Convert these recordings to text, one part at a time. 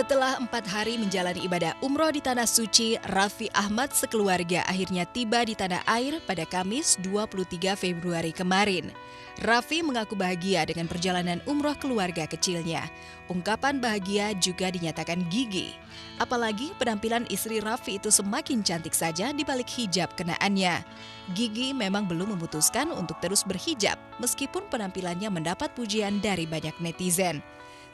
Setelah 4 hari menjalani ibadah umroh di Tanah Suci, Raffi Ahmad sekeluarga akhirnya tiba di tanah air pada Kamis 23 Februari kemarin. Raffi mengaku bahagia dengan perjalanan umroh keluarga kecilnya. Ungkapan bahagia juga dinyatakan Gigi. Apalagi penampilan istri Raffi itu semakin cantik saja di balik hijab kenaannya. Gigi memang belum memutuskan untuk terus berhijab meskipun penampilannya mendapat pujian dari banyak netizen.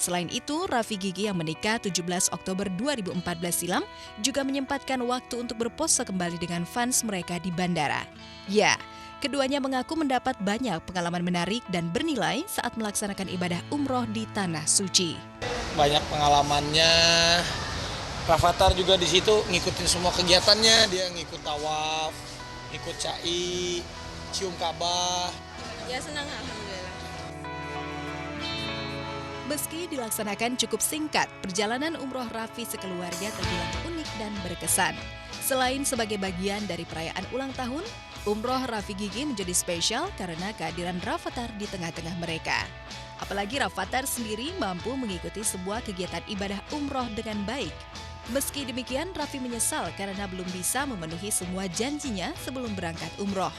Selain itu, Raffi Gigi yang menikah 17 Oktober 2014 silam juga menyempatkan waktu untuk berpose kembali dengan fans mereka di bandara. Ya, keduanya mengaku mendapat banyak pengalaman menarik dan bernilai saat melaksanakan ibadah umroh di Tanah Suci. Banyak pengalamannya. Rafathar juga di situ ngikutin semua kegiatannya, dia ngikut tawaf, ngikut syai, cium Ka'bah. Ya senang, alhamdulillah. Meski dilaksanakan cukup singkat, perjalanan umroh Raffi sekeluarga terbilang unik dan berkesan. Selain sebagai bagian dari perayaan ulang tahun, umroh Raffi Gigi menjadi spesial karena kehadiran Rafathar di tengah-tengah mereka. Apalagi Rafathar sendiri mampu mengikuti sebuah kegiatan ibadah umroh dengan baik. Meski demikian, Raffi menyesal karena belum bisa memenuhi semua janjinya sebelum berangkat umroh.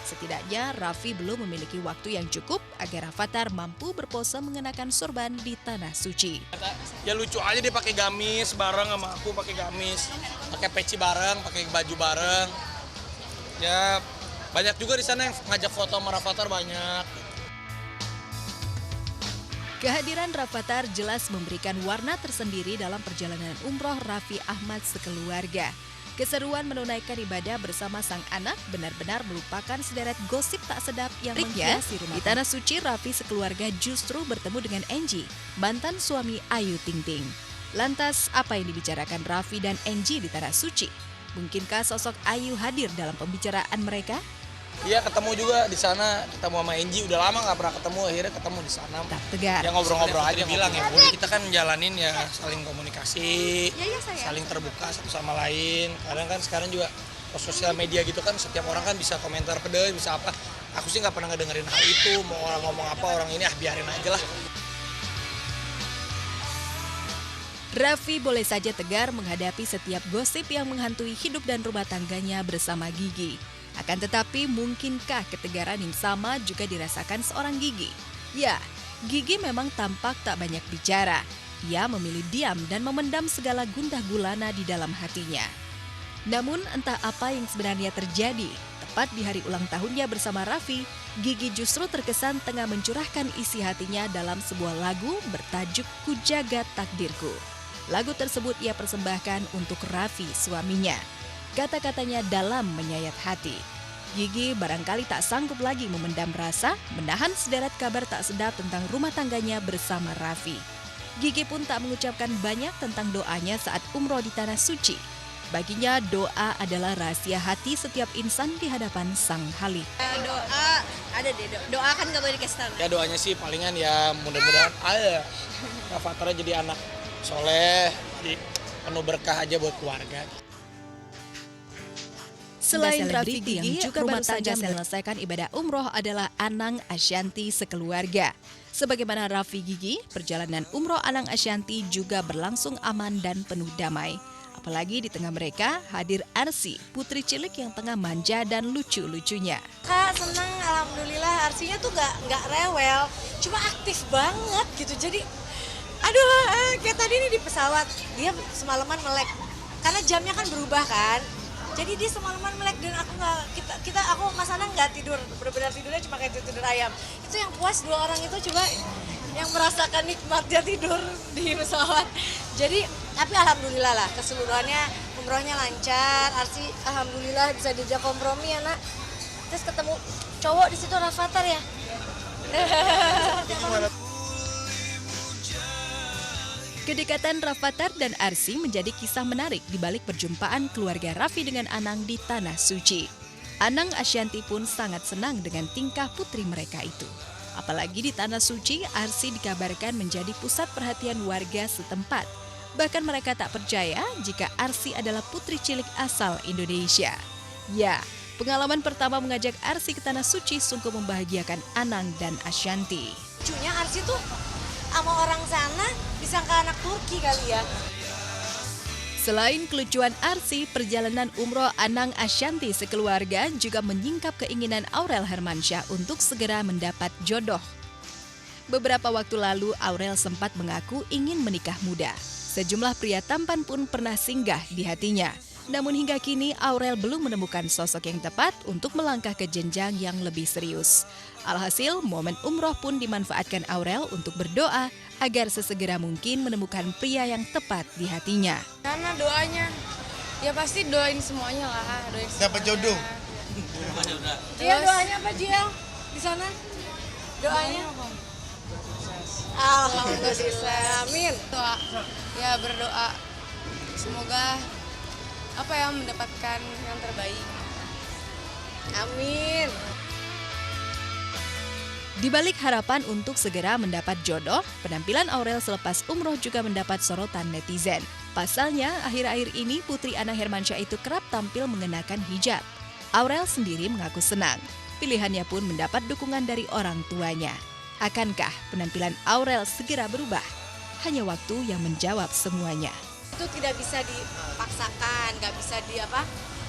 Setidaknya, Raffi belum memiliki waktu yang cukup agar Rafathar mampu berpose mengenakan sorban di Tanah Suci. Ya lucu aja dia pakai gamis bareng sama aku, pakai gamis, pakai peci bareng, pakai baju bareng. Ya banyak juga di sana yang ngajak foto sama Rafathar banyak. Kehadiran Rafathar jelas memberikan warna tersendiri dalam perjalanan umroh Raffi Ahmad sekeluarga. Keseruan menunaikan ibadah bersama sang anak benar-benar melupakan sederet gosip tak sedap yang menghiasi rumah. Di Tanah Suci, Raffi sekeluarga justru bertemu dengan Angie, mantan suami Ayu Ting Ting. Lantas, apa yang dibicarakan Raffi dan Angie di Tanah Suci? Mungkinkah sosok Ayu hadir dalam pembicaraan mereka? Iya, ketemu juga di sana, ketemu sama Angie, udah lama nggak pernah ketemu, akhirnya ketemu di sana. Tak tegar. Ya ngobrol-ngobrol aja, bilang ya, udah kita kan jalanin ya, saling komunikasi, saling terbuka satu sama lain. Kadang kan sekarang juga sosial media gitu kan, setiap orang kan bisa komentar pedes, bisa apa. Aku sih nggak pernah ngedengerin hal itu, mau orang ngomong apa, orang ini biarin aja lah. Raffi boleh saja tegar menghadapi setiap gosip yang menghantui hidup dan rumah tangganya bersama Gigi. Akan tetapi, mungkinkah ketegaran yang sama juga dirasakan seorang Gigi? Ya, Gigi memang tampak tak banyak bicara. Ia memilih diam dan memendam segala gundah gulana di dalam hatinya. Namun, entah apa yang sebenarnya terjadi. Tepat di hari ulang tahunnya bersama Raffi, Gigi justru terkesan tengah mencurahkan isi hatinya dalam sebuah lagu bertajuk Ku Jaga Takdirku. Lagu tersebut ia persembahkan untuk Raffi, suaminya. Kata-katanya dalam menyayat hati. Gigi barangkali tak sanggup lagi memendam rasa, menahan sederet kabar tak sedap tentang rumah tangganya bersama Raffi. Gigi pun tak mengucapkan banyak tentang doanya saat umroh di Tanah Suci. Baginya, doa adalah rahasia hati setiap insan di hadapan Sang Halik. Doa, ada deh, doa kan gak boleh dikasih tahu. Ya doanya sih palingan ya mudah-mudahan ada Rafathar jadi anak soleh, jadi penuh berkah aja buat keluarga. Selain Raffi Gigi, yang juga baru saja menyelesaikan ibadah umroh adalah Anang Ashanty sekeluarga. Sebagaimana Raffi Gigi, perjalanan umroh Anang Ashanty juga berlangsung aman dan penuh damai. Apalagi di tengah mereka hadir Arsy, putri cilik yang tengah manja dan lucu-lucunya. Kak senang, alhamdulillah. Arsinya tuh nggak rewel, cuma aktif banget gitu. Jadi, aduh, kayak tadi nih di pesawat dia semalaman melek, karena jamnya kan berubah kan. Jadi dia semalaman melek dan aku aku Mas Anang nggak tidur, benar-benar tidurnya cuma kayak tidur ayam. Itu yang puas dua orang itu coba yang merasakan nikmatnya tidur di pesawat. Jadi tapi alhamdulillah lah keseluruhannya umrohnya lancar. Arsy alhamdulillah bisa diajak kompromi ya nak. Terus ketemu cowok di situ Rafathar ya. Kedekatan Rafathar dan Arsy menjadi kisah menarik di balik perjumpaan keluarga Raffi dengan Anang di Tanah Suci. Anang Ashanty pun sangat senang dengan tingkah putri mereka itu. Apalagi di Tanah Suci, Arsy dikabarkan menjadi pusat perhatian warga setempat. Bahkan mereka tak percaya jika Arsy adalah putri cilik asal Indonesia. Ya, pengalaman pertama mengajak Arsy ke Tanah Suci sungguh membahagiakan Anang dan Ashanty. Lucunya Arsy tuh sama orang sana disangka anak Turki kali ya. Selain kelucuan Arsy, perjalanan umroh Anang Ashanty sekeluarga juga menyingkap keinginan Aurel Hermansyah untuk segera mendapat jodoh. Beberapa waktu lalu, Aurel sempat mengaku ingin menikah muda. Sejumlah pria tampan pun pernah singgah di hatinya. Namun hingga kini, Aurel belum menemukan sosok yang tepat untuk melangkah ke jenjang yang lebih serius. Alhasil, momen umroh pun dimanfaatkan Aurel untuk berdoa agar sesegera mungkin menemukan pria yang tepat di hatinya. Karena doanya, ya pasti doain semuanya lah. Dapat jodoh. Jiel doanya apa Jiel? Di sana? Doanya? Alhamdulillah, amin. Doa, ya berdoa. Semoga mendapatkan yang terbaik. Amin. Di balik harapan untuk segera mendapat jodoh, penampilan Aurel selepas umroh juga mendapat sorotan netizen. Pasalnya, akhir-akhir ini Putri Anang Hermansyah itu kerap tampil mengenakan hijab. Aurel sendiri mengaku senang. Pilihannya pun mendapat dukungan dari orang tuanya. Akankah penampilan Aurel segera berubah? Hanya waktu yang menjawab semuanya. Itu tidak bisa dipaksakan, nggak bisa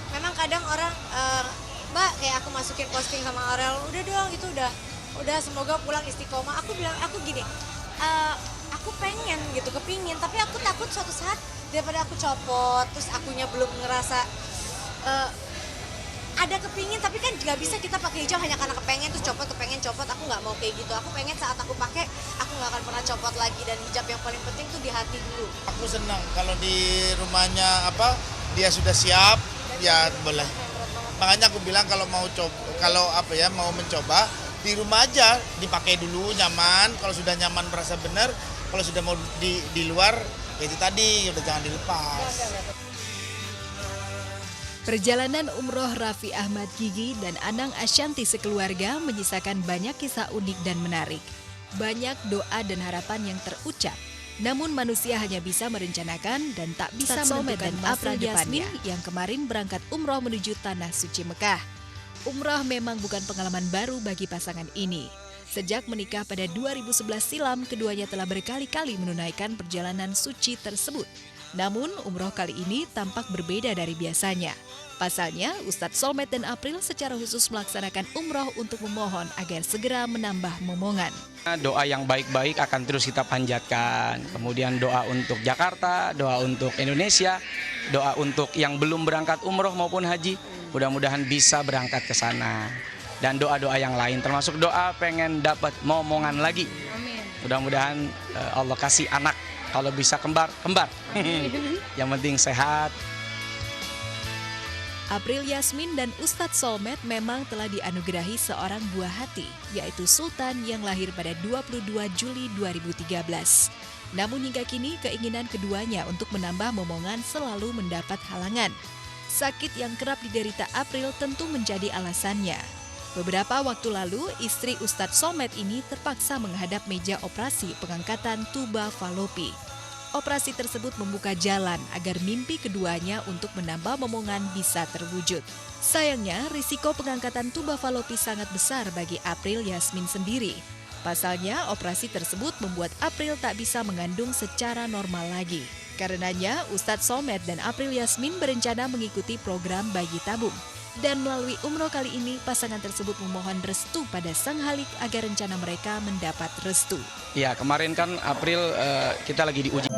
memang kadang orang Mbak kayak aku masukin posting sama Aurel, udah dong itu udah semoga pulang istiqomah. Aku bilang aku gini, aku pengen gitu, kepingin, tapi aku takut suatu saat daripada aku copot terus akunya belum ngerasa ada kepingin, tapi kan nggak bisa kita pakai hijab hanya karena kepengen terus copot, aku nggak mau kayak gitu. Aku pengen saat aku pakai aku nggak akan pernah copot lagi, dan hijab yang paling penting tuh di hati dulu. Aku senang kalau di rumahnya dia sudah siap, ya boleh. Makanya aku bilang kalau mau mencoba di rumah aja, dipakai dulu nyaman. Kalau sudah nyaman merasa benar, kalau sudah mau di luar ya itu tadi udah jangan dilepas. Perjalanan umroh Raffi Ahmad Gigi dan Anang Ashanty sekeluarga menyisakan banyak kisah unik dan menarik. Banyak doa dan harapan yang terucap. Namun manusia hanya bisa merencanakan dan tak bisa menentukan masa depannya. Yang kemarin berangkat umroh menuju Tanah Suci Mekah. Umroh memang bukan pengalaman baru bagi pasangan ini. Sejak menikah pada 2011 silam, keduanya telah berkali-kali menunaikan perjalanan suci tersebut. Namun, umroh kali ini tampak berbeda dari biasanya. Pasalnya, Ustadz Solmed dan April secara khusus melaksanakan umroh untuk memohon agar segera menambah momongan. Doa yang baik-baik akan terus kita panjatkan. Kemudian doa untuk Jakarta, doa untuk Indonesia, doa untuk yang belum berangkat umroh maupun haji. Mudah-mudahan bisa berangkat ke sana. Dan doa-doa yang lain, termasuk doa pengen dapat momongan lagi. Mudah-mudahan Allah kasih anak. Kalau bisa kembar. Yang penting sehat. April Yasmin dan Ustadz Solmed memang telah dianugerahi seorang buah hati, yaitu Sultan yang lahir pada 22 Juli 2013. Namun hingga kini keinginan keduanya untuk menambah momongan selalu mendapat halangan. Sakit yang kerap diderita April tentu menjadi alasannya. Beberapa waktu lalu, istri Ustadz Solmed ini terpaksa menghadap meja operasi pengangkatan tuba falopi. Operasi tersebut membuka jalan agar mimpi keduanya untuk menambah momongan bisa terwujud. Sayangnya, risiko pengangkatan tuba falopi sangat besar bagi April Yasmin sendiri. Pasalnya, operasi tersebut membuat April tak bisa mengandung secara normal lagi. Karenanya, Ustadz Solmed dan April Yasmin berencana mengikuti program bayi tabung. Dan melalui umroh kali ini, pasangan tersebut memohon restu pada Sang Halik agar rencana mereka mendapat restu. Ya, kemarin kan April kita lagi diuji.